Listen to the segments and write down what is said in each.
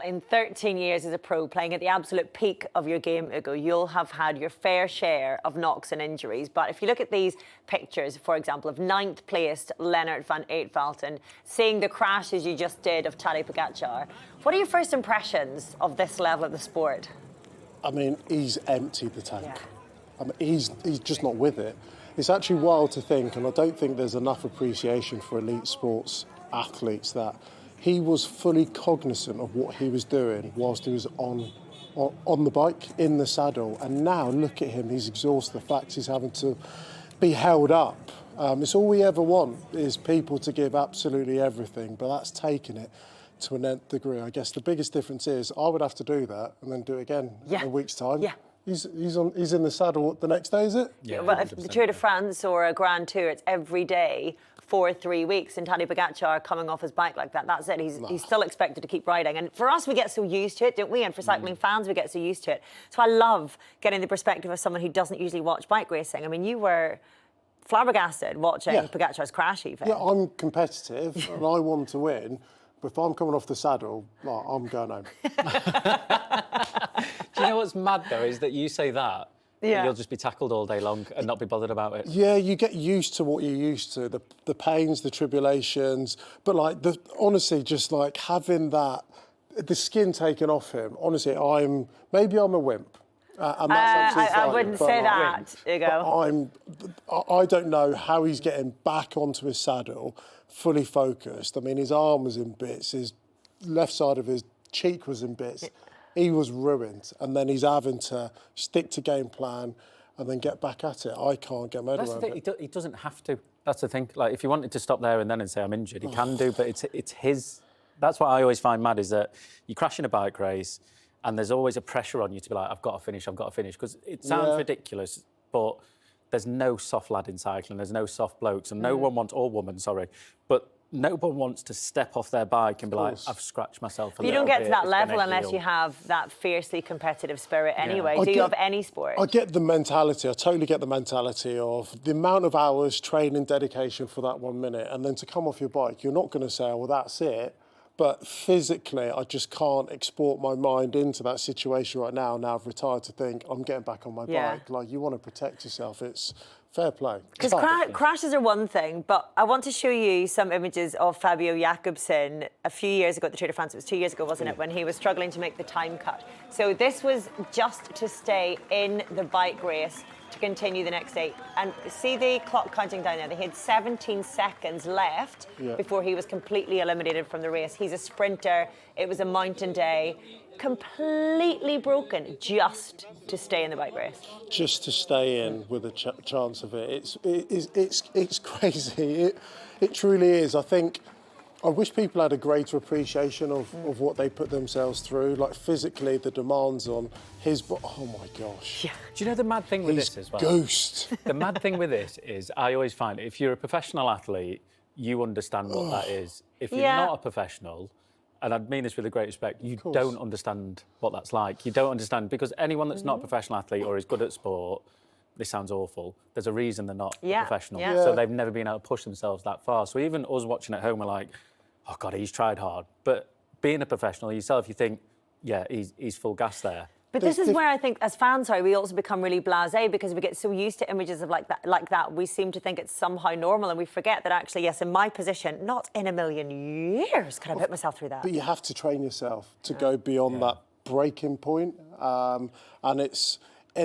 In 13 years as a pro, playing at the absolute peak of your game, Ugo, you'll have had your fair share of knocks and injuries. But if you look at these pictures, for example, of 9th placed Lennart van Eetveld, seeing the crashes you just did of Tadej Pogacar, what are your first impressions of this level of the sport? I mean, he's emptied the tank. Yeah. I mean, he's just not with it. It's actually wild to think, and I don't think there's enough appreciation for elite sports athletes, that he was fully cognizant of what he was doing whilst he was on the bike, in the saddle. And now, look at him, he's exhausted. The fact he's having to be held up. It's all we ever want, is people to give absolutely everything, but that's taking it to an nth degree. I guess the biggest difference is I would have to do that and then do it again in a week's time. Yeah. He's in the saddle the next day, is it? Yeah. Well, if the Tour de France or a Grand Tour, it's every day for 3 weeks, and Tadej Pogacar coming off his bike like that, that's it. He's still expected to keep riding. And for us, we get so used to it, don't we? And for cycling fans, we get so used to it. So I love getting the perspective of someone who doesn't usually watch bike racing. I mean, you were flabbergasted watching Pogacar's crash even. Yeah, I'm competitive and I want to win. But if I'm coming off the saddle, like, I'm going home. Do you know what's mad, though, is that you say that, and you'll just be tackled all day long and not be bothered about it. Yeah, you get used to what you're used to, the pains, the tribulations. But, like, honestly, just, like, having that, the skin taken off him, honestly, maybe I'm a wimp. And that's absolutely I wouldn't say that, Ugo. I don't know how he's getting back onto his saddle, fully focused. I mean, his arm was in bits, his left side of his cheek was in bits. He was ruined, and then he's having to stick to game plan and then get back at it. I can't get my head around it. He doesn't have to. That's the thing. Like, if he wanted to stop there and then and say I'm injured, he can do. But it's his. That's what I always find mad, is that you crash in a bike race, and there's always a pressure on you to be like, I've got to finish. Because it sounds ridiculous, but there's no soft lad in cycling. There's no soft blokes, and no one wants, or woman, sorry, but no one wants to step off their bike and be like, I've scratched myself a little bit. You don't get to that level unless you have that fiercely competitive spirit anyway. Do you of any sport? I get the mentality. I totally get the mentality of the amount of hours training, dedication for that 1 minute, and then to come off your bike, you're not going to say, well, that's it. But physically, I just can't export my mind into that situation right now. Now I've retired, to think, I'm getting back on my bike. Like, you want to protect yourself. It's fair play. Because crashes are one thing, but I want to show you some images of Fabio Jakobsen a few years ago at the Tour de France. It was 2 years ago, wasn't it, when he was struggling to make the time cut. So this was just to stay in the bike race to continue the next day. And see the clock counting down there? They had 17 seconds left before he was completely eliminated from the race. He's a sprinter. It was a mountain day. Completely broken just to stay in the bike race. Just to stay in with a chance of it. It's crazy. It truly is. I wish people had a greater appreciation of what they put themselves through. Like, physically, the demands on his... Oh, my gosh. Yeah. Do you know the mad thing with this as well? Ghost. The mad thing with this is, I always find, if you're a professional athlete, you understand what that is. If you're not a professional, and I mean this with a great respect, you don't understand what that's like. You don't understand, because anyone that's not a professional athlete or is good at sport, this sounds awful, there's a reason they're not professional. So they've never been able to push themselves that far. So even us watching at home, we're like, oh, God, he's tried hard. But being a professional yourself, you think, yeah, he's full gas there. But this is where I think, as fans, we also become really blasé, because we get so used to images of like that. We seem to think it's somehow normal, and we forget that actually, yes, in my position, not in a million years could I put myself through that. But you have to train yourself to go beyond that breaking point. And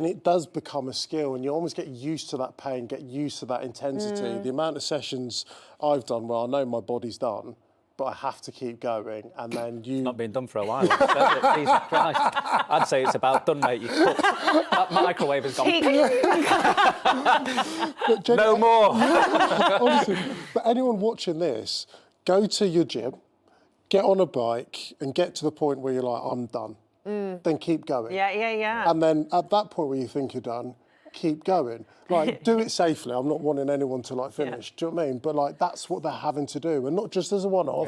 it does become a skill, and you almost get used to that pain, get used to that intensity. The amount of sessions I've done where I know my body's done, but I have to keep going, and then It's not been done for a while. Jesus Christ. I'd say it's about done, mate. That microwave has gone... No more. Honestly, but anyone watching this, go to your gym, get on a bike, and get to the point where you're like, I'm done. Then keep going. Yeah. And then at that point where you think you're done, keep going. Like, do it safely. I'm not wanting anyone to, like, finish. Do you know what I mean? But, like, that's what they're having to do. And not just as a one-off,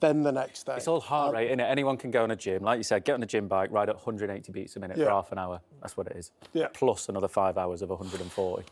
then the next day. It's all heart rate, innit? Anyone can go on a gym. Like you said, get on a gym bike, ride at 180 beats a minute for half an hour. That's what it is. Plus another 5 hours of 140.